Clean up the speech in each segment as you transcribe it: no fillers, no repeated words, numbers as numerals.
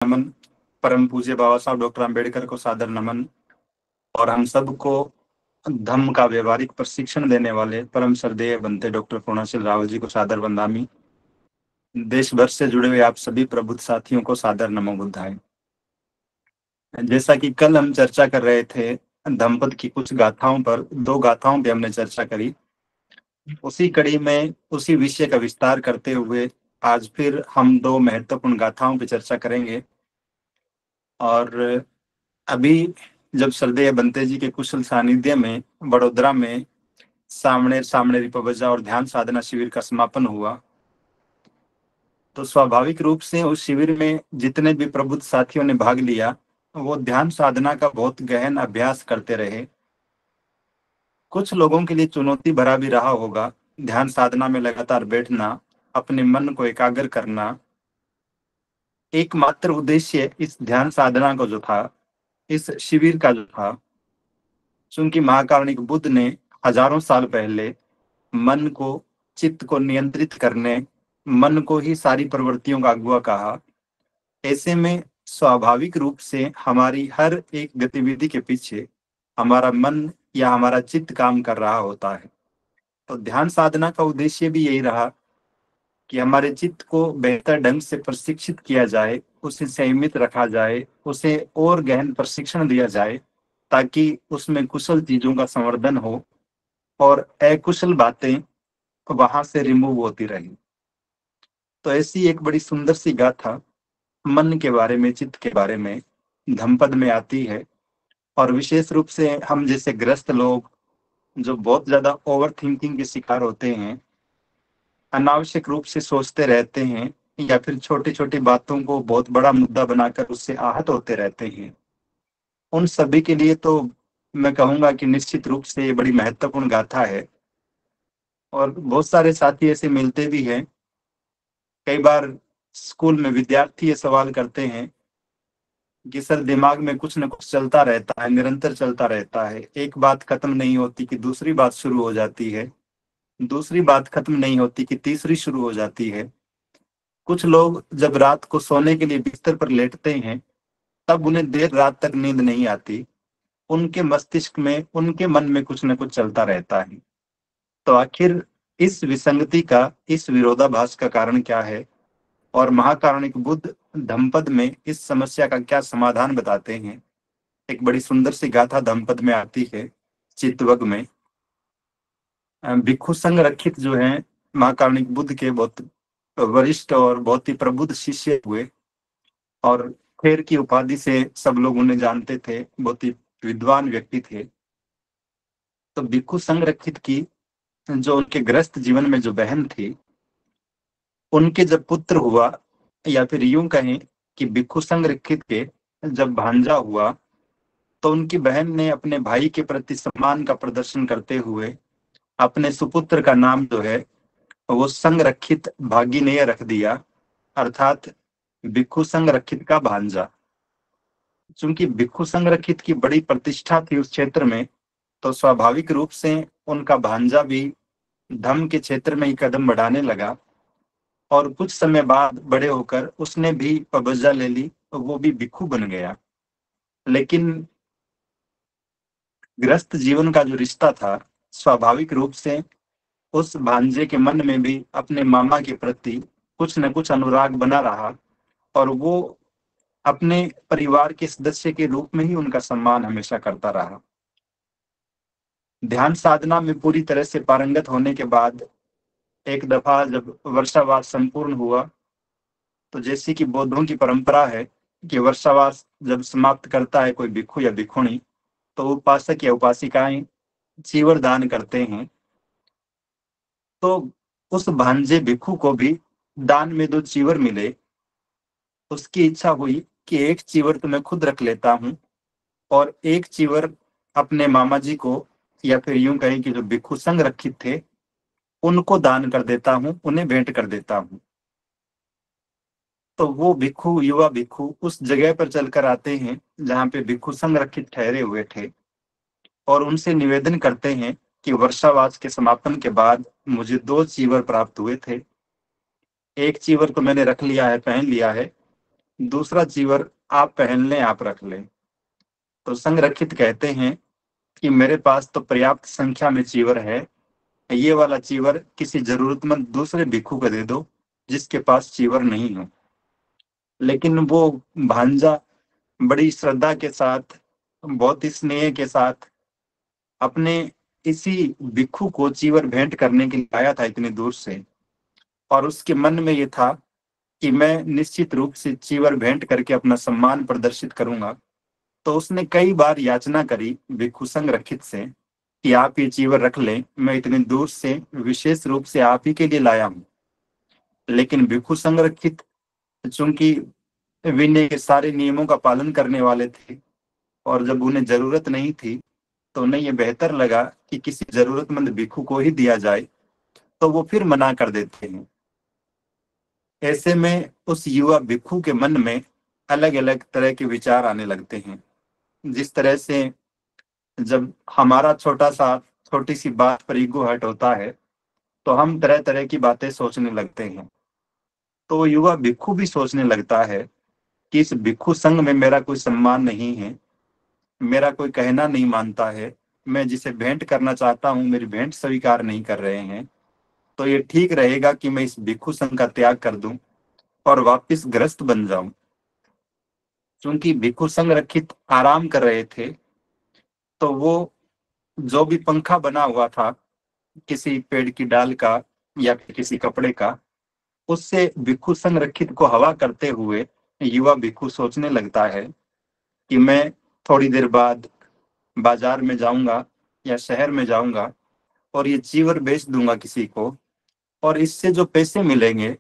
नमन। परम पूज्य बाबा साहब डॉक्टर अंबेडकर को सादर नमन। और हम सबको धम्म का व्यवहारिक प्रशिक्षण देने वाले परम श्रद्धेय बनते डॉक्टर पूर्णाशील रावल जी को सादर वंदामी। देश भर से जुड़े हुए आप सभी प्रबुद्ध साथियों को सादर नमो बुद्धाय। जैसा कि कल हम चर्चा कर रहे थे धम्मपद की कुछ गाथाओं पर, दो गाथाओं पे हमने चर्चा करी। उसी कड़ी में उसी विषय का विस्तार करते हुए आज फिर हम दो महत्वपूर्ण गाथाओं पे चर्चा करेंगे। और अभी जब श्रद्धेय बनते जी के कुशल सानिध्य में बड़ोदरा में सामने सामने रिपवजा और ध्यान साधना शिविर का समापन हुआ, तो स्वाभाविक रूप से उस शिविर में जितने भी प्रबुद्ध साथियों ने भाग लिया वो ध्यान साधना का बहुत गहन अभ्यास करते रहे। कुछ लोगों के लिए चुनौती भरा भी रहा होगा ध्यान साधना में लगातार बैठना, अपने मन को एकाग्र करना। एकमात्र उद्देश्य इस ध्यान साधना को जो था, इस शिविर का जो था, चूंकि महाकारुणिक बुद्ध ने हजारों साल पहले मन को, चित्त को नियंत्रित करने, मन को ही सारी प्रवृत्तियों का अगुआ कहा, ऐसे में स्वाभाविक रूप से हमारी हर एक गतिविधि के पीछे हमारा मन या हमारा चित्त काम कर रहा होता है। तो ध्यान साधना का उद्देश्य भी यही रहा कि हमारे चित्त को बेहतर ढंग से प्रशिक्षित किया जाए, उसे संयमित रखा जाए, उसे और गहन प्रशिक्षण दिया जाए ताकि उसमें कुशल चीजों का संवर्धन हो और अकुशल बातें वहां से रिमूव होती रही। तो ऐसी एक बड़ी सुंदर सी गाथा मन के बारे में, चित्त के बारे में धम्मपद में आती है। और विशेष रूप से हम जैसे ग्रस्त लोग जो बहुत ज्यादा ओवर थिंकिंग के शिकार होते हैं, अनावश्यक रूप से सोचते रहते हैं या फिर छोटी छोटी बातों को बहुत बड़ा मुद्दा बनाकर उससे आहत होते रहते हैं, उन सभी के लिए तो मैं कहूंगा कि निश्चित रूप से ये बड़ी महत्वपूर्ण गाथा है। और बहुत सारे साथी ऐसे मिलते भी हैं। कई बार स्कूल में विद्यार्थी ये सवाल करते हैं कि सर दिमाग में कुछ न कुछ चलता रहता है, निरंतर चलता रहता है, एक बात खत्म नहीं होती कि दूसरी बात शुरू हो जाती है, दूसरी बात खत्म नहीं होती कि तीसरी शुरू हो जाती है। कुछ लोग जब रात को सोने के लिए बिस्तर पर लेटते हैं तब उन्हें देर रात तक नींद नहीं आती, उनके मस्तिष्क में, उनके मन में कुछ न कुछ चलता रहता है। तो आखिर इस विसंगति का, इस विरोधाभास का कारण क्या है और महाकारुणिक बुद्ध धम्मपद में इस समस्या का क्या समाधान बताते हैं। एक बड़ी सुंदर सी गाथा धम्मपद में आती है। चित्तवग में भिक्षु संघ रक्षित जो हैं महाकारुणिक बुद्ध के बहुत वरिष्ठ और बहुत ही प्रबुद्ध शिष्य हुए और खेर की उपाधि से सब लोग उन्हें जानते थे, बहुत ही विद्वान व्यक्ति थे। तो भिक्षु संघ रक्षित की जो उनके ग्रस्त जीवन में जो बहन थी, उनके जब पुत्र हुआ, या फिर यूं कहें कि भिक्षु संघ रक्षित के जब भांजा हुआ, तो उनकी बहन ने अपने भाई के प्रति सम्मान का प्रदर्शन करते हुए अपने सुपुत्र का नाम जो है वो संरक्षित भागिनेय रख दिया, अर्थात भिक्षु संरक्षित का भांजा। चूंकि भिक्षु संरक्षित की बड़ी प्रतिष्ठा थी उस क्षेत्र में, तो स्वाभाविक रूप से उनका भांजा भी धर्म के क्षेत्र में ही कदम बढ़ाने लगा और कुछ समय बाद बड़े होकर उसने भी पबज्जा ले ली, तो वो भी भिक्षु बन गया। लेकिन ग्रस्त जीवन का जो रिश्ता था, स्वाभाविक रूप से उस भांजे के मन में भी अपने मामा के प्रति कुछ न कुछ अनुराग बना रहा और वो अपने परिवार के सदस्य के रूप में ही उनका सम्मान हमेशा करता रहा। ध्यान साधना में पूरी तरह से पारंगत होने के बाद एक दफा जब वर्षावास संपूर्ण हुआ, तो जैसी कि बौद्धों की परंपरा है कि वर्षावास जब समाप्त करता है कोई भिक्षु या भिक्षुणी, तो उपासक या उपासिकाएं चीवर दान करते हैं। तो उस भांजे भिक्षु को भी दान में दो चीवर मिले। उसकी इच्छा हुई कि एक चीवर तो मैं खुद रख लेता हूँ और एक चीवर अपने मामा जी को, या फिर यूं कहें कि जो भिक्षु संघ रक्षित थे उनको दान कर देता हूँ, उन्हें भेंट कर देता हूँ। तो वो भिक्षु, युवा भिक्षु उस जगह पर चलकर आते हैं जहाँ पे भिक्षु संघ रक्षित ठहरे हुए थे और उनसे निवेदन करते हैं कि वर्षावास के समापन के बाद मुझे दो चीवर प्राप्त हुए थे, एक चीवर तो मैंने रख लिया है, पहन लिया है, दूसरा चीवर आप पहन लें, आप रख लें। तो संरक्षित कहते हैं कि मेरे पास तो पर्याप्त संख्या में चीवर है, ये वाला चीवर किसी जरूरतमंद दूसरे भिक्षु को दे दो जिसके पास चीवर नहीं हो। लेकिन वो भांजा बड़ी श्रद्धा के साथ, बहुत ही स्नेह के साथ अपने इसी भिक्षु को चीवर भेंट करने के लिए आया था इतनी दूर से, और उसके मन में ये था कि मैं निश्चित रूप से चीवर भेंट करके अपना सम्मान प्रदर्शित करूंगा। तो उसने कई बार याचना करी भिक्षु संरक्षित से कि आप ये चीवर रख लें, मैं इतनी दूर से विशेष रूप से आप ही के लिए लाया हूं। लेकिन भिक्षु संरक्षित चूंकि विनय के सारे नियमों का पालन करने वाले थे, और जब उन्हें जरूरत नहीं थी तो उन्हें ये बेहतर लगा कि किसी जरूरतमंद भिक्षु को ही दिया जाए, तो वो फिर मना कर देते हैं। ऐसे में उस युवा भिक्षु के मन में अलग अलग तरह के विचार आने लगते हैं। जिस तरह से जब हमारा छोटी सी बात पर ईगो हर्ट होता है तो हम तरह तरह की बातें सोचने लगते हैं। तो युवा भिक्षु भी सोचने लगता है कि इस भिक्षु संघ में मेरा कोई सम्मान नहीं है, मेरा कोई कहना नहीं मानता है, मैं जिसे भेंट करना चाहता हूँ मेरी भेंट स्वीकार नहीं कर रहे हैं। तो ये ठीक रहेगा कि मैं इस भिक्षु संघ का त्याग कर दूं और वापस गृहस्थ बन जाऊं। क्योंकि भिक्षु संघ रखित आराम कर रहे थे, तो वो जो भी पंखा बना हुआ था किसी पेड़ की डाल का या फिर किसी कपड़े का, उससे भिक्षु संरक्षित को हवा करते हुए युवा भिक्षु सोचने लगता है कि मैं थोड़ी देर बाद बाजार में जाऊंगा या शहर में जाऊंगा और ये चीवर बेच दूंगा किसी को, और इससे जो पैसे मिलेंगे,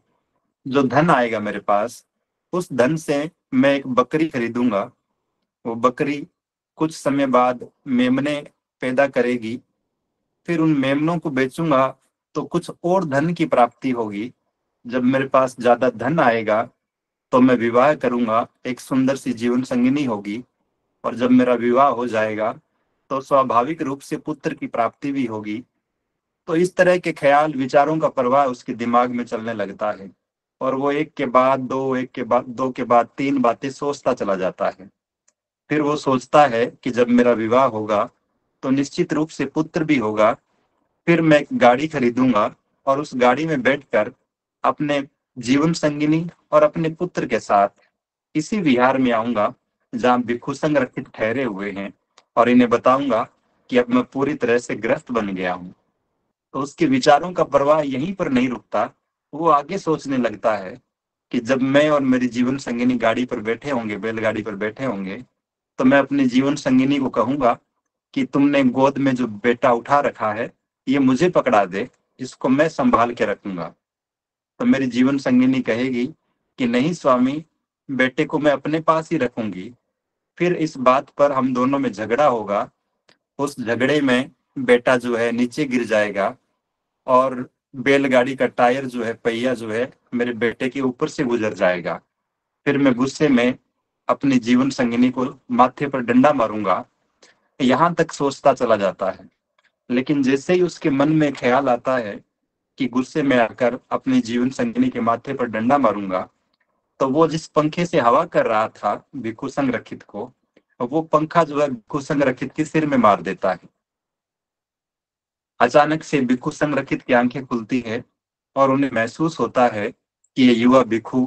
जो धन आएगा मेरे पास, उस धन से मैं एक बकरी खरीदूंगा। वो बकरी कुछ समय बाद मेमने पैदा करेगी, फिर उन मेमनों को बेचूंगा तो कुछ और धन की प्राप्ति होगी। जब मेरे पास ज्यादा धन आएगा तो मैं विवाह करूंगा, एक सुंदर सी जीवन संगिनी होगी, और जब मेरा विवाह हो जाएगा तो स्वाभाविक रूप से पुत्र की प्राप्ति भी होगी। तो इस तरह के ख्याल विचारों का प्रवाह उसके दिमाग में चलने लगता है, और वो एक के बाद दो, एक के बाद दो के बाद तीन बातें सोचता चला जाता है। फिर वो सोचता है कि जब मेरा विवाह होगा तो निश्चित रूप से पुत्र भी होगा, फिर मैं एक गाड़ी खरीदूंगा और उस गाड़ी में बैठकर अपने जीवन संगिनी और अपने पुत्र के साथ इसी विहार में आऊंगा जहां भिक्षु संरक्षित ठहरे हुए हैं, और इन्हें बताऊंगा कि अब मैं पूरी तरह से ग्रस्त बन गया हूं। तो उसके विचारों का प्रवाह यहीं पर नहीं रुकता, वो आगे सोचने लगता है कि जब मैं और मेरी जीवन संगिनी गाड़ी पर बैठे होंगे, बैलगाड़ी पर बैठे होंगे, तो मैं अपनी जीवन संगिनी को कहूंगा कि तुमने गोद में जो बेटा उठा रखा है ये मुझे पकड़ा दे, इसको मैं संभाल के रखूंगा। तो मेरी जीवन संगिनी कहेगी कि नहीं स्वामी, बेटे को मैं अपने पास ही रखूंगी। फिर इस बात पर हम दोनों में झगड़ा होगा। उस झगड़े में बेटा जो है नीचे गिर जाएगा, और बैलगाड़ी का टायर जो है, पहिया जो है, मेरे बेटे के ऊपर से गुजर जाएगा। फिर मैं गुस्से में अपनी जीवन संगिनी को माथे पर डंडा मारूंगा। यहां तक सोचता चला जाता है। लेकिन जैसे ही उसके मन में ख्याल आता है कि गुस्से में आकर अपनी जीवन संगिनी के माथे पर डंडा मारूंगा, तो वो जिस पंखे से हवा कर रहा था भिक्षु संरक्षित को, वो पंखा जो है भिक्षु संरक्षित के सिर में मार देता है। अचानक से भिक्षु संरक्षित की आंखें खुलती है और उन्हें महसूस होता है कि ये युवा भिक्षु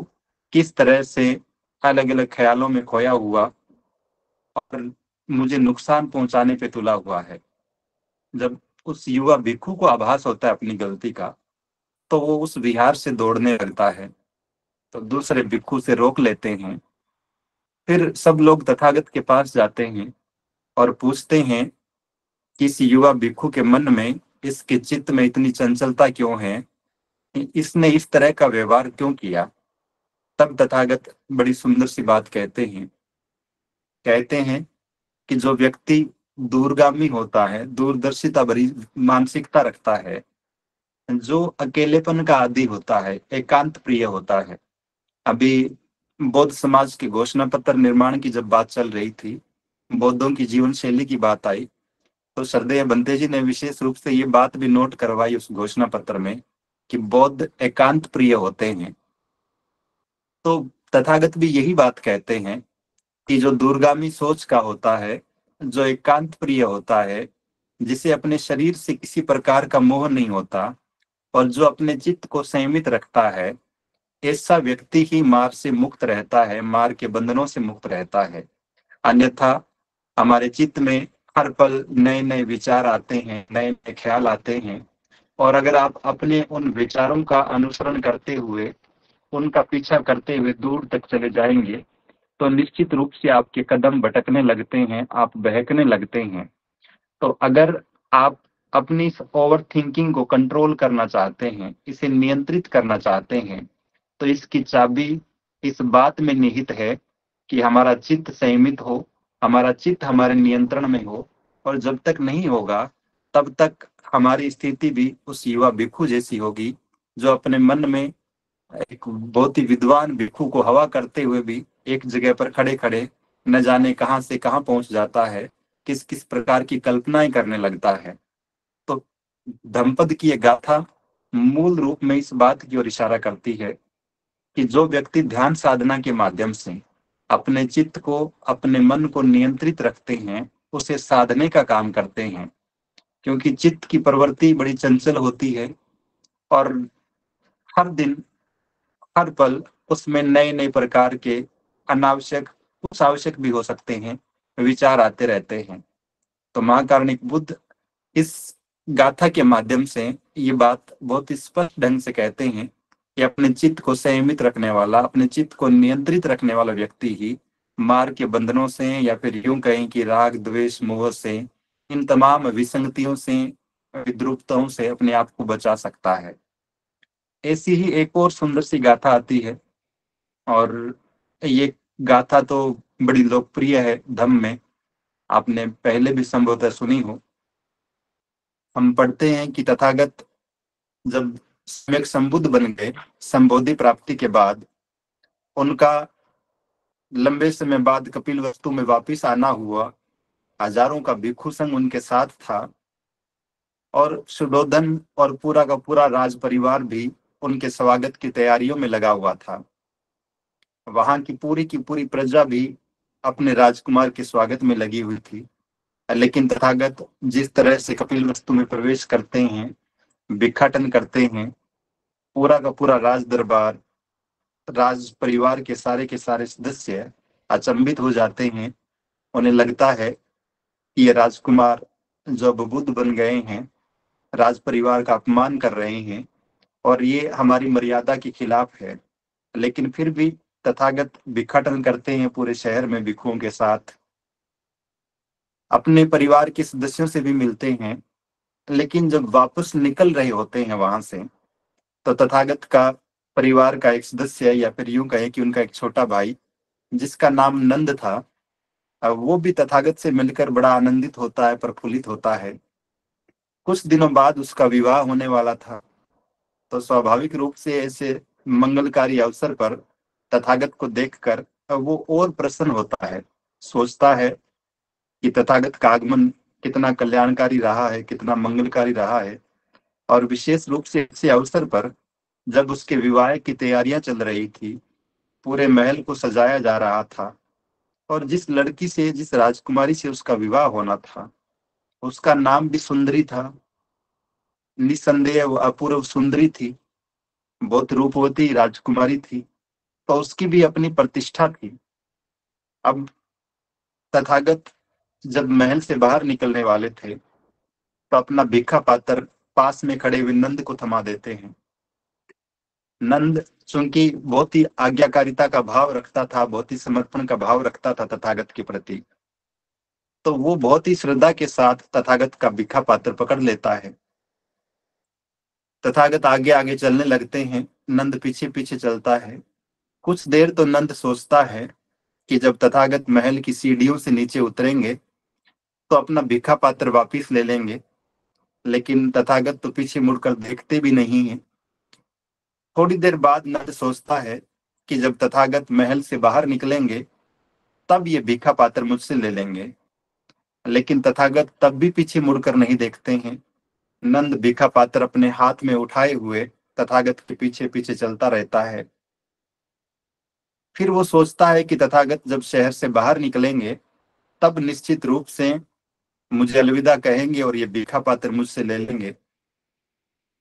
किस तरह से अलग अलग ख्यालों में खोया हुआ और मुझे नुकसान पहुंचाने पे तुला हुआ है। जब उस युवा भिक्षु को आभास होता है अपनी गलती का, तो वो उस विहार से दौड़ने लगता है। तो दूसरे भिक्षु से रोक लेते हैं। फिर सब लोग तथागत के पास जाते हैं और पूछते हैं कि इस युवा भिक्षु के मन में, इसके चित्त में इतनी चंचलता क्यों है, इसने इस तरह का व्यवहार क्यों किया। तब तथागत बड़ी सुंदर सी बात कहते हैं। कहते हैं कि जो व्यक्ति दूरगामी होता है, दूरदर्शिता भरी मानसिकता रखता है, जो अकेलेपन का आदी होता है, एकांत प्रिय होता है। अभी बौद्ध समाज के घोषणा पत्र निर्माण की जब बात चल रही थी, बौद्धों की जीवन शैली की बात आई, तो श्रद्धेय बंते जी ने विशेष रूप से ये बात भी नोट करवाई उस घोषणा पत्र में कि बौद्ध एकांत प्रिय होते हैं। तो तथागत भी यही बात कहते हैं कि जो दूरगामी सोच का होता है, जो एकांत प्रिय होता है, जिसे अपने शरीर से किसी प्रकार का मोह नहीं होता और जो अपने चित्त को संयमित रखता है, ऐसा व्यक्ति ही मार से मुक्त रहता है, मार के बंधनों से मुक्त रहता है। अन्यथा हमारे चित्त में हर पल नए नए विचार आते हैं, नए नए ख्याल आते हैं, और अगर आप अपने उन विचारों का अनुसरण करते हुए, उनका पीछा करते हुए दूर तक चले जाएंगे, तो निश्चित रूप से आपके कदम भटकने लगते हैं, आप बहकने लगते हैं। तो अगर आप अपनी इस ओवर थिंकिंग को कंट्रोल करना चाहते हैं, इसे नियंत्रित करना चाहते हैं, तो इसकी चाबी इस बात में निहित है कि हमारा चित्त संयमित हो, हमारा चित्त हमारे नियंत्रण में हो। और जब तक नहीं होगा, तब तक हमारी स्थिति भी उस युवा भिक्षु जैसी होगी, जो अपने मन में एक बहुत ही विद्वान भिक्षु को हवा करते हुए भी एक जगह पर खड़े खड़े न जाने कहां से कहां पहुंच जाता है, किस किस प्रकार की कल्पनाएं करने लगता है। तो धम्पद की यह गाथा मूल रूप में इस बात की ओर इशारा करती है कि जो व्यक्ति ध्यान साधना के माध्यम से अपने चित्त को, अपने मन को नियंत्रित रखते हैं, उसे साधने का काम करते हैं। क्योंकि चित्त की प्रवृत्ति बड़ी चंचल होती है और हर दिन, हर पल उसमें नए नए प्रकार के अनावश्यक, कुछ आवश्यक भी हो सकते हैं, विचार आते रहते हैं। तो महाकारुणिक बुद्ध इस गाथा के माध्यम से ये बात बहुत ही स्पष्ट ढंग से कहते हैं कि अपने चित्त को संयमित रखने वाला, अपने चित्त को नियंत्रित रखने वाला व्यक्ति ही मार के बंधनों से, या फिर यूं कहें कि राग द्वेष मोह से, इन तमाम विसंगतियों से, विद्रूपताओं से अपने आप को बचा सकता है। ऐसी ही एक और सुंदर सी गाथा आती है, और ये गाथा तो बड़ी लोकप्रिय है धम्म में, आपने पहले भी संभवतः सुनी हो। हम पढ़ते हैं कि तथागत जब सम्यक संबुद्ध बन गए, संबोधि प्राप्ति के बाद, उनका लंबे समय बाद कपिल वस्तु में वापिस आना हुआ। हजारों का भिक्षु संघ उनके साथ था, और सुधोधन और पूरा का पूरा राज परिवार भी उनके स्वागत की तैयारियों में लगा हुआ था। वहां की पूरी प्रजा भी अपने राजकुमार के स्वागत में लगी हुई थी। लेकिन तथागत जिस तरह से कपिल वस्तु में प्रवेश करते हैं, भिक्षाटन करते हैं, पूरा का पूरा राज दरबार, राज परिवार के सारे सदस्य अचंभित हो जाते हैं। उन्हें लगता है कि ये राजकुमार जो अब बुद्ध बन गए हैं, राज परिवार का अपमान कर रहे हैं, और ये हमारी मर्यादा के खिलाफ है। लेकिन फिर भी तथागत भिक्षाटन करते हैं पूरे शहर में भिक्षुओं के साथ, अपने परिवार के सदस्यों से भी मिलते हैं। लेकिन जब वापस निकल रहे होते हैं वहां से, तो तथागत का परिवार का एक सदस्य, या फिर यूं कहें कि उनका एक छोटा भाई जिसका नाम नंद था, वो भी तथागत से मिलकर बड़ा आनंदित होता है, प्रफुल्लित होता है। कुछ दिनों बाद उसका विवाह होने वाला था। तो स्वाभाविक रूप से ऐसे मंगलकारी अवसर पर तथागत को देखकर वो और प्रसन्न होता है, सोचता है कि तथागत का आगमन कितना कल्याणकारी रहा है, कितना मंगलकारी रहा है। और विशेष रूप से इस अवसर पर जब उसके विवाह की तैयारियां चल रही थी, पूरे महल को सजाया जा रहा था, और जिस लड़की से, जिस राजकुमारी से उसका विवाह होना था, उसका नाम भी सुंदरी था। निसंदेह वो अपूर्व सुंदरी थी, बहुत रूपवती राजकुमारी थी, तो उसकी भी अपनी प्रतिष्ठा थी। अब तथागत जब महल से बाहर निकलने वाले थे, तो अपना भिक्षा पात्र पास में खड़े हुए नंद को थमा देते हैं। नंद चूंकि बहुत ही आज्ञाकारिता का भाव रखता था, बहुत ही समर्पण का भाव रखता था तथागत के प्रति, तो वो बहुत ही श्रद्धा के साथ तथागत का भिक्षा पात्र पकड़ लेता है। तथागत आगे आगे चलने लगते हैं, नंद पीछे पीछे चलता है। कुछ देर तो नंद सोचता है कि जब तथागत महल की सीढ़ियों से नीचे उतरेंगे, तो अपना भिक्षा पात्र वापिस ले लेंगे। लेकिन तथागत तो पीछे मुड़कर देखते भी नहीं है। थोड़ी देर बाद नंद सोचता है कि जब तथागत महल से बाहर निकलेंगे, तब ये भिक्षा पात्र मुझसे ले लेंगे। लेकिन तथागत तब भी पीछे मुड़कर नहीं देखते हैं। नंद भिक्षा पात्र अपने हाथ में उठाए हुए तथागत के पीछे पीछे चलता रहता है। फिर वो सोचता है कि तथागत जब शहर से बाहर निकलेंगे तब निश्चित रूप से मुझे अलविदा कहेंगे और ये भिक्षा पात्र मुझसे ले लेंगे।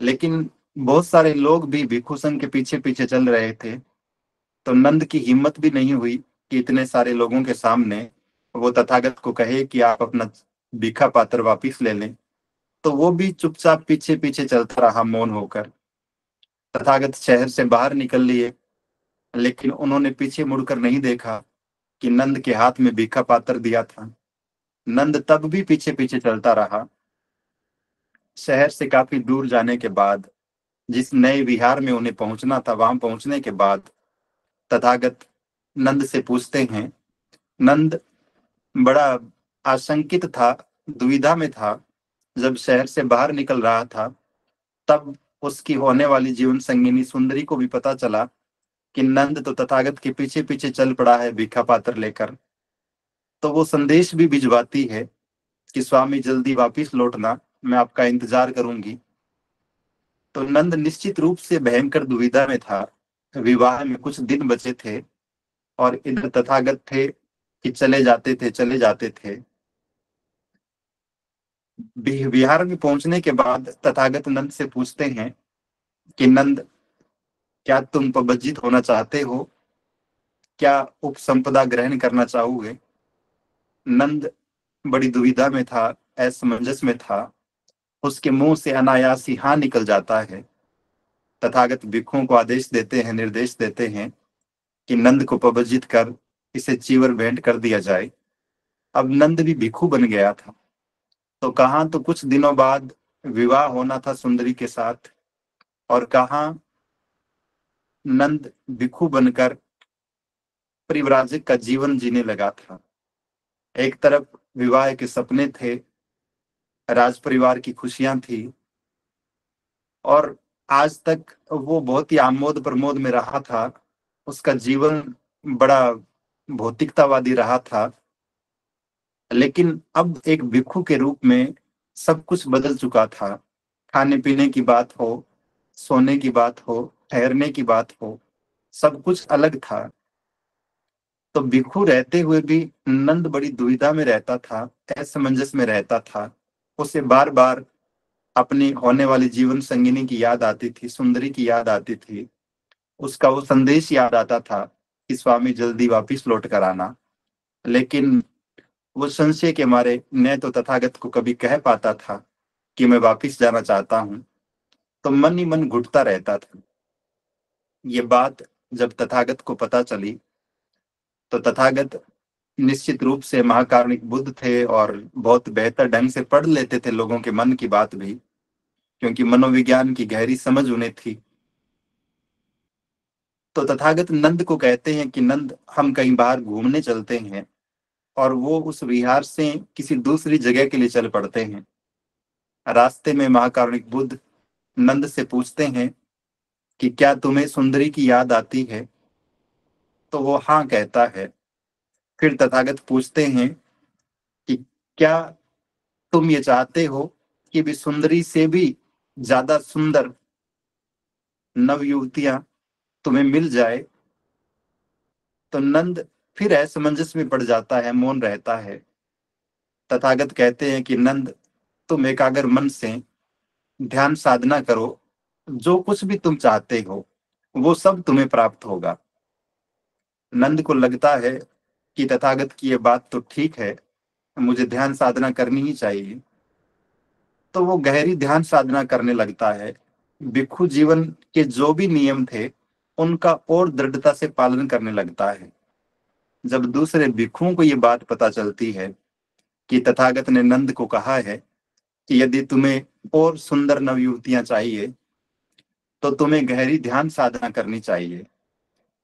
लेकिन बहुत सारे लोग भी भिक्षु संघ के पीछे पीछे चल रहे थे, तो नंद की हिम्मत भी नहीं हुई कि इतने सारे लोगों के सामने वो तथागत को कहे कि आप अपना भिक्षा पात्र वापिस ले लें। तो वो भी चुपचाप पीछे पीछे चलता रहा मौन होकर। तथागत शहर से बाहर निकल लिए, लेकिन उन्होंने पीछे मुड़कर नहीं देखा कि नंद के हाथ में भिक्षा पात्र दिया था। नंद तब भी पीछे पीछे चलता रहा। शहर से काफी दूर जाने के बाद, जिस नए विहार में उन्हें पहुंचना था, वहां पहुंचने के बाद तथागत नंद से पूछते हैं। नंद बड़ा आशंकित था, दुविधा में था। जब शहर से बाहर निकल रहा था तब उसकी होने वाली जीवन संगिनी सुंदरी को भी पता चला कि नंद तो तथागत के पीछे पीछे चल पड़ा है भिक्षा पात्र लेकर। तो वो संदेश भी भिजवाती है कि स्वामी जल्दी वापिस लौटना, मैं आपका इंतजार करूंगी। तो नंद निश्चित रूप से भयंकर दुविधा में था। विवाह में कुछ दिन बचे थे और इधर तथागत थे कि चले जाते थे चले जाते थे। बिहार में पहुंचने के बाद तथागत नंद से पूछते हैं कि नंद, क्या तुम पबज्जित होना चाहते हो? क्या उपसंपदा ग्रहण करना चाहोगे? नंद बड़ी दुविधा में था, असमंजस में था। उसके मुंह से अनायास ही हाँ निकल जाता है। तथागत भिक्षुओं को आदेश देते हैं, निर्देश देते हैं कि नंद को पबज्जित कर इसे चीवर भेंट कर दिया जाए। अब नंद भी भिक्षु बन गया था। तो कहाँ तो कुछ दिनों बाद विवाह होना था सुंदरी के साथ, और कहाँ नंद भिक्षु बनकर परिव्राजक का जीवन जीने लगा था। एक तरफ विवाह के सपने थे, राज परिवार की खुशियां थी, और आज तक वो बहुत ही आमोद प्रमोद में रहा था। उसका जीवन बड़ा भौतिकतावादी रहा था। लेकिन अब एक भिक्षु के रूप में सब कुछ बदल चुका था। खाने पीने की बात हो, सोने की बात हो, ठहरने की बात हो, सब कुछ अलग था। तो भिक्षु रहते हुए भी नंद बड़ी दुविधा में रहता था, असमंजस में रहता था। उसे बार बार अपनी होने वाली जीवन संगिनी की याद आती थी, सुंदरी की याद आती थी। उसका वो संदेश याद आता था कि स्वामी जल्दी वापिस लौट कर आना। लेकिन वो संशय के मारे न तो तथागत को कभी कह पाता था कि मैं वापिस जाना चाहता हूँ, तो मन ही मन घुटता रहता था। ये बात जब तथागत को पता चली तो तथागत निश्चित रूप से महाकारुणिक बुद्ध थे और बहुत बेहतर ढंग से पढ़ लेते थे लोगों के मन की बात भी, क्योंकि मनोविज्ञान की गहरी समझ उन्हें थी। तो तथागत नंद को कहते हैं कि नंद, हम कहीं बाहर घूमने चलते हैं। और वो उस विहार से किसी दूसरी जगह के लिए चल पड़ते हैं। रास्ते में महाकारुणिक बुद्ध नंद से पूछते हैं कि क्या तुम्हें सुंदरी की याद आती है? तो वो हाँ कहता है। फिर तथागत पूछते हैं कि क्या तुम ये चाहते हो कि भी सुंदरी से भी ज्यादा सुंदर नव युवतियां तुम्हें मिल जाए? तो नंद फिर असमंजस में पड़ जाता है, मौन रहता है। तथागत कहते हैं कि नंद, तुम एकाग्र मन से ध्यान साधना करो, जो कुछ भी तुम चाहते हो वो सब तुम्हें प्राप्त होगा। नंद को लगता है कि तथागत की ये बात तो ठीक है, मुझे ध्यान साधना करनी ही चाहिए। तो वो गहरी ध्यान साधना करने लगता है। भिक्षु जीवन के जो भी नियम थे उनका और दृढ़ता से पालन करने लगता है। जब दूसरे भिक्षुओं को ये बात पता चलती है कि तथागत ने नंद को कहा है कि यदि तुम्हें और सुंदर नवयुवतियां चाहिए तो तुम्हें गहरी ध्यान साधना करनी चाहिए,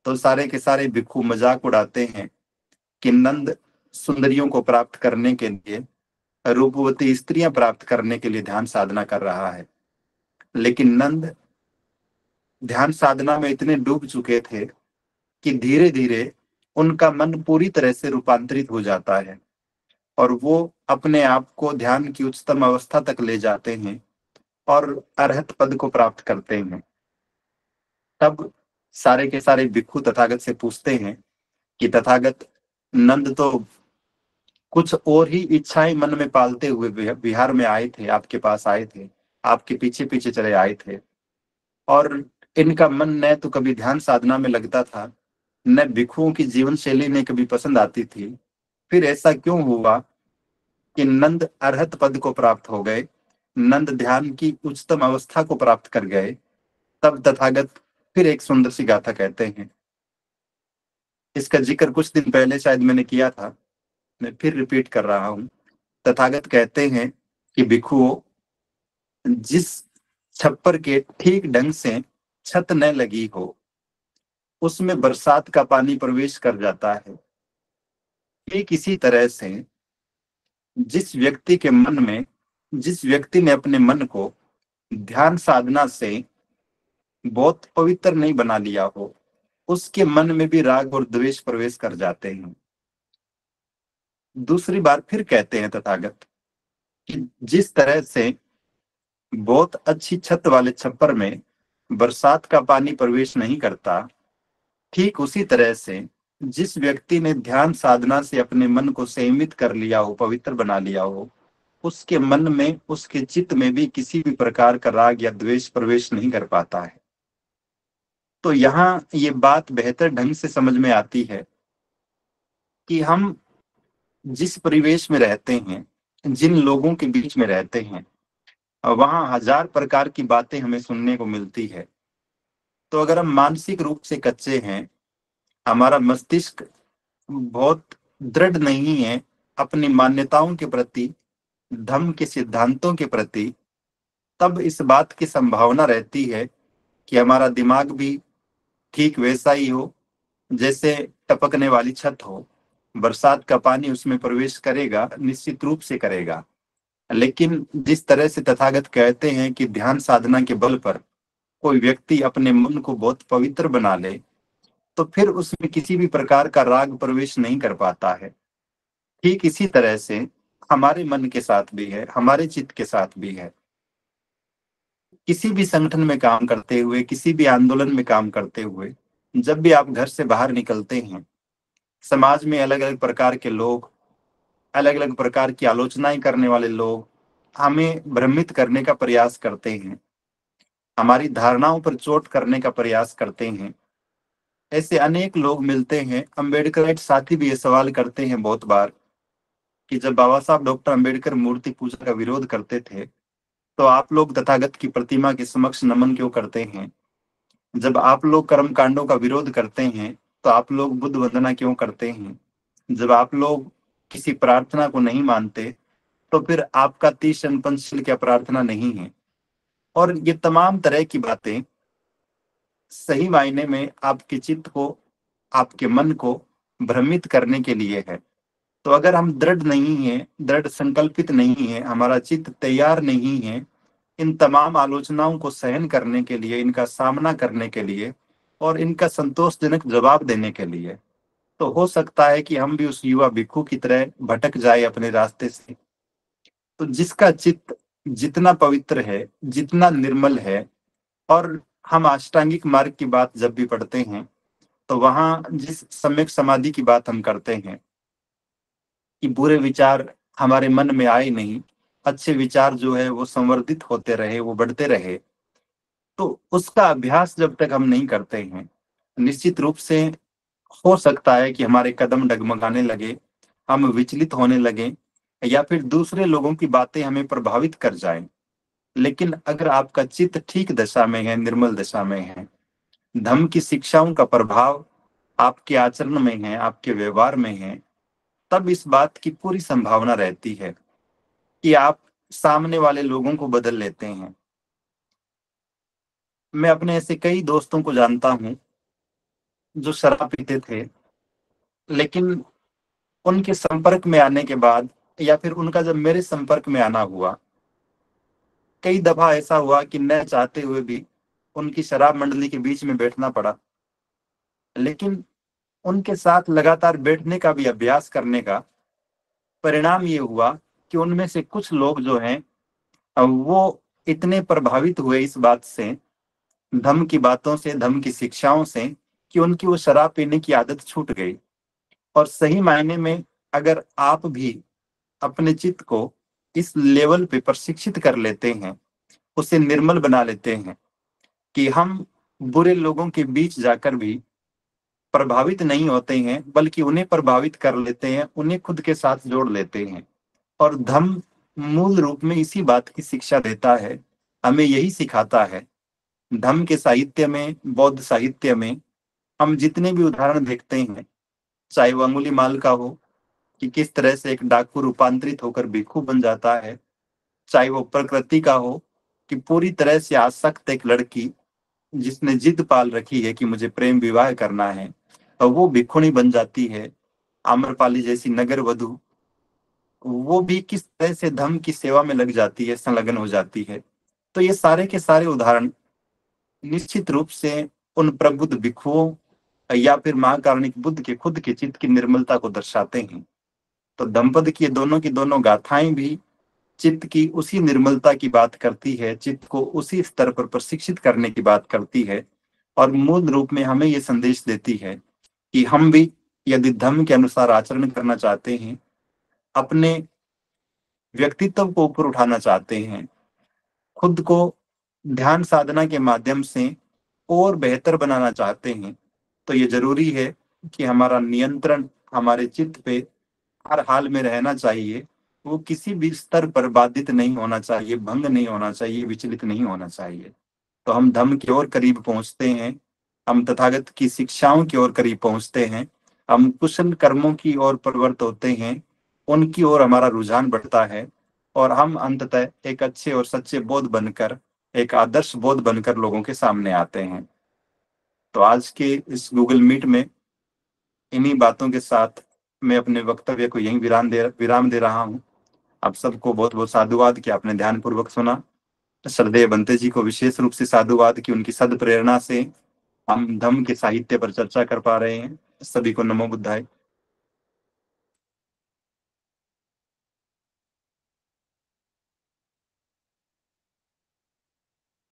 तो सारे के सारे भिक्षु मजाक उड़ाते हैं कि नंद सुंदरियों को प्राप्त करने के लिए, रूपवती स्त्रियां प्राप्त करने के लिए ध्यान साधना कर रहा है। लेकिन नंद ध्यान साधना में इतने डूब चुके थे कि धीरे धीरे उनका मन पूरी तरह से रूपांतरित हो जाता है और वो अपने आप को ध्यान की उच्चतम अवस्था तक ले जाते हैं और अरहत पद को प्राप्त करते हैं। तब सारे के सारे भिक्षु तथागत से पूछते हैं कि तथागत, नंद तो कुछ और ही इच्छाएं मन में पालते हुए बिहार में आए थे, आपके पास आए थे, आपके पीछे पीछे चले आए थे, और इनका मन न तो कभी ध्यान साधना में लगता था, न भिक्षुओं की जीवन शैली ने कभी पसंद आती थी। फिर ऐसा क्यों हुआ कि नंद अरहत पद को प्राप्त हो गए, नंद ध्यान की उच्चतम अवस्था को प्राप्त कर गए? तब तथागत फिर एक सुंदर सी गाथा कहते हैं। इसका जिक्र कुछ दिन पहले शायद मैंने किया था, मैं फिर रिपीट कर रहा हूं। तथागत कहते हैं कि भिक्षुओं, जिस छप्पर के ठीक ढंग से छत न लगी हो, उसमें बरसात का पानी प्रवेश कर जाता है। ठीक इसी तरह से जिस व्यक्ति के मन में, जिस व्यक्ति ने अपने मन को ध्यान साधना से बहुत पवित्र नहीं बना लिया हो, उसके मन में भी राग और द्वेष प्रवेश कर जाते हैं। दूसरी बार फिर कहते हैं तथागत कि जिस तरह से बहुत अच्छी छत वाले छप्पर में बरसात का पानी प्रवेश नहीं करता, ठीक उसी तरह से जिस व्यक्ति ने ध्यान साधना से अपने मन को संयमित कर लिया हो, पवित्र बना लिया हो, उसके मन में, उसके चित्त में भी किसी भी प्रकार का राग या द्वेष प्रवेश नहीं कर पाता है। तो यहाँ ये बात बेहतर ढंग से समझ में आती है कि हम जिस परिवेश में रहते हैं, जिन लोगों के बीच में रहते हैं, वहां हजार प्रकार की बातें हमें सुनने को मिलती है। तो अगर हम मानसिक रूप से कच्चे हैं, हमारा मस्तिष्क बहुत दृढ़ नहीं है अपनी मान्यताओं के प्रति, धर्म के सिद्धांतों के प्रति, तब इस बात की संभावना रहती है कि हमारा दिमाग भी ठीक वैसा ही हो जैसे टपकने वाली छत हो। बरसात का पानी उसमें प्रवेश करेगा, निश्चित रूप से करेगा। लेकिन जिस तरह से तथागत कहते हैं कि ध्यान साधना के बल पर कोई व्यक्ति अपने मन को बहुत पवित्र बना ले, तो फिर उसमें किसी भी प्रकार का राग प्रवेश नहीं कर पाता है। ठीक इसी तरह से हमारे मन के साथ भी है, हमारे चित्त के साथ भी है। किसी भी संगठन में काम करते हुए, किसी भी आंदोलन में काम करते हुए, जब भी आप घर से बाहर निकलते हैं, समाज में अलग अलग प्रकार के लोग, अलग अलग प्रकार की आलोचनाएं करने वाले लोग हमें भ्रमित करने का प्रयास करते हैं, हमारी धारणाओं पर चोट करने का प्रयास करते हैं। ऐसे अनेक लोग मिलते हैं। अम्बेडकराइट साथी भी ये सवाल करते हैं बहुत बार कि जब बाबा साहब डॉक्टर अम्बेडकर मूर्ति पूजा का विरोध करते थे, तो आप लोग तथागत की प्रतिमा के समक्ष नमन क्यों करते हैं? जब आप लोग कर्म कांडों का विरोध करते हैं, तो आप लोग बुद्ध वंदना क्यों करते हैं? जब आप लोग किसी प्रार्थना को नहीं मानते, तो फिर आपका 30 पंचशील क्या प्रार्थना नहीं है? और ये तमाम तरह की बातें सही मायने में आपके चित्त को, आपके मन को भ्रमित करने के लिए है। तो अगर हम दृढ़ नहीं है, दृढ़ संकल्पित नहीं है, हमारा चित्त तैयार नहीं है इन तमाम आलोचनाओं को सहन करने के लिए, इनका सामना करने के लिए और इनका संतोषजनक जवाब देने के लिए, तो हो सकता है कि हम भी उस युवा भिक्षु की तरह भटक जाए अपने रास्ते से। तो जिसका चित्त जितना पवित्र है, जितना निर्मल है, और हम अष्टांगिक मार्ग की बात जब भी पढ़ते हैं, तो वहां जिस सम्यक समाधि की बात हम करते हैं कि बुरे विचार हमारे मन में आए नहीं, अच्छे विचार जो है वो संवर्धित होते रहे, वो बढ़ते रहे, तो उसका अभ्यास जब तक हम नहीं करते हैं, निश्चित रूप से हो सकता है कि हमारे कदम डगमगाने लगे, हम विचलित होने लगे, या फिर दूसरे लोगों की बातें हमें प्रभावित कर जाएं। लेकिन अगर आपका चित्त ठीक दशा में है, निर्मल दशा में है, धम्म की शिक्षाओं का प्रभाव आपके आचरण में है, आपके व्यवहार में है, तब इस बात की पूरी संभावना रहती है कि आप सामने वाले लोगों को बदल लेते हैं। मैं अपने ऐसे कई दोस्तों को जानता हूं जो शराब पीते थे, लेकिन उनके संपर्क में आने के बाद, या फिर उनका जब मेरे संपर्क में आना हुआ, कई दफा ऐसा हुआ कि न चाहते हुए भी उनकी शराब मंडली के बीच में बैठना पड़ा। लेकिन उनके साथ लगातार बैठने का भी अभ्यास करने का परिणाम ये हुआ कि उनमें से कुछ लोग जो हैं, वो इतने प्रभावित हुए इस बात से धम्म की बातों से, धम्म की शिक्षाओं से, कि उनकी वो शराब पीने की आदत छूट गई। और सही मायने में अगर आप भी अपने चित्त को इस लेवल पे प्रशिक्षित कर लेते हैं, उसे निर्मल बना लेते हैं कि हम बुरे लोगों के बीच जाकर भी प्रभावित नहीं होते हैं, बल्कि उन्हें प्रभावित कर लेते हैं, उन्हें खुद के साथ जोड़ लेते हैं। और धम्म मूल रूप में इसी बात की शिक्षा देता है, हमें यही सिखाता है। धम्म के साहित्य में, बौद्ध साहित्य में हम जितने भी उदाहरण देखते हैं, चाहे वो अंगुलीमाल का हो कि किस तरह से एक डाकू रूपांतरित होकर भिक्षु बन जाता है, चाहे वो प्रकृति का हो कि पूरी तरह से आसक्त एक लड़की जिसने जिद पाल रखी है कि मुझे प्रेम विवाह करना है, और वो भिक्षुणी बन जाती है, आम्रपाली जैसी नगर वधु, वो भी किस तरह से धम्म की सेवा में लग जाती है, संलग्न हो जाती है। तो ये सारे के सारे उदाहरण निश्चित रूप से उन प्रबुद्ध भिक्षुओं या फिर महाकारुणिक बुद्ध के खुद के चित्त की निर्मलता को दर्शाते हैं। तो दंपति की दोनों गाथाएं भी चित्त की उसी निर्मलता की बात करती है, चित्त को उसी स्तर पर प्रशिक्षित करने की बात करती है, और मूल रूप में हमें ये संदेश देती है कि हम भी यदि धर्म के अनुसार आचरण करना चाहते हैं, अपने व्यक्तित्व को ऊपर उठाना चाहते हैं, खुद को ध्यान साधना के माध्यम से और बेहतर बनाना चाहते हैं, तो ये जरूरी है कि हमारा नियंत्रण हमारे चित्त पे हर हाल में रहना चाहिए। वो किसी भी स्तर पर बाधित नहीं होना चाहिए, भंग नहीं होना चाहिए, विचलित नहीं होना चाहिए। तो हम धम्म की ओर करीब पहुंचते हैं, हम तथागत की शिक्षाओं की ओर करीब पहुंचते हैं, हम कुशल कर्मों की ओर प्रवृत्त होते हैं, उनकी ओर हमारा रुझान बढ़ता है, और हम अंततः एक अच्छे और सच्चे बोध बनकर, एक आदर्श बोध बनकर लोगों के सामने आते हैं। तो आज के इस गूगल मीट में इन्हीं बातों के साथ मैं अपने वक्तव्य को यहीं विराम दे रहा हूँ। आप सबको बहुत बहुत साधुवाद कि आपने ध्यानपूर्वक सुना। श्रद्धेय बंते जी को विशेष रूप से साधुवाद कि उनकी सद प्रेरणा से हम धम्म के साहित्य पर चर्चा कर पा रहे हैं। सभी को नमो बुद्धाय।